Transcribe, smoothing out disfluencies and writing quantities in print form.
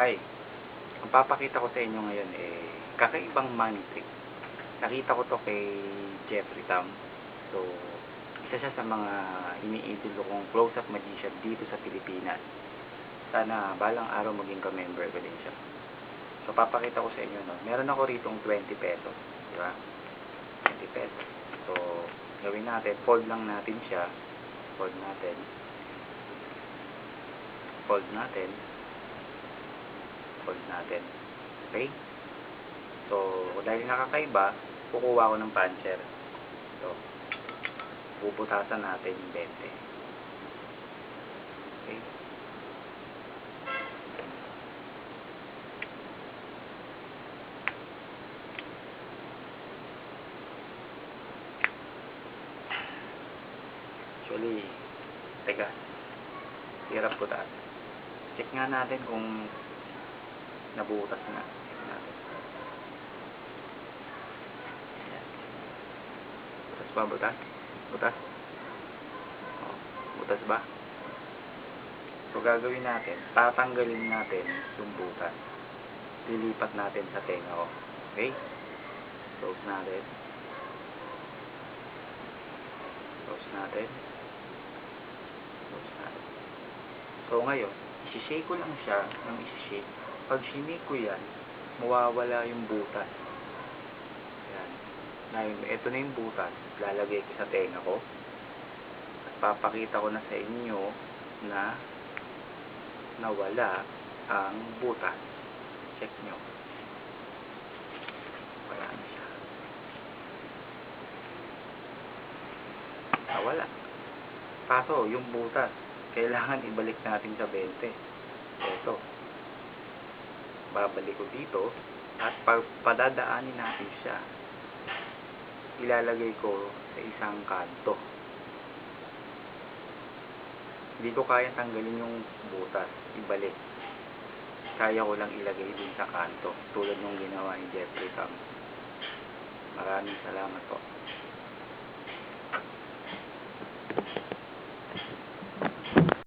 Hi, ang papakita ko sa inyo ngayon kakaibang money trick. Nakita ko to kay Jeffrey Tam. So, isa siya sa mga iniidolo kong close-up magician dito sa Pilipinas. Sana balang araw maging ka-member ko din siya. So, papakita ko sa inyo, no? Meron ako rito 20 pesos. Di ba? 20 pesos. So, gawin natin, fold lang natin siya. Fold natin. Fold natin. Fold natin. Okay? So, dahil nakakaiba, kukuha ko ng puncher. So, puputasan natin yung 20. Okay? Actually, teka. Hirap putas. Check nga natin kung nabutas na. Check natin. Ayan. Butas ba? Butas? Butas? Oh, butas ba? So, gagawin natin, tatanggalin natin yung butas. Lilipat natin sa tenga ko. Okay? Close natin. Close natin. Close natin. So, ngayon, isi-shake ko lang siya ng isi-shake. Pag sinake ko yan, mawawala yung butas. Yan. Ngayon, ito na yung butas. Lalagay ko sa tenga ko. At papakita ko na sa inyo na nawala ang butas. Check nyo. Wala na siya. Nawala. Kaso, yung butas, kailangan ibalik natin sa 20. Ito. Babalik ko dito at padadaanin natin siya. Ilalagay ko sa isang kanto. Hindi ko kaya tanggalin yung butas. Ibalik. Kaya ko lang ilagay din sa kanto. Tulad ng ginawa ni Jeffrey Tam. Maraming salamat po.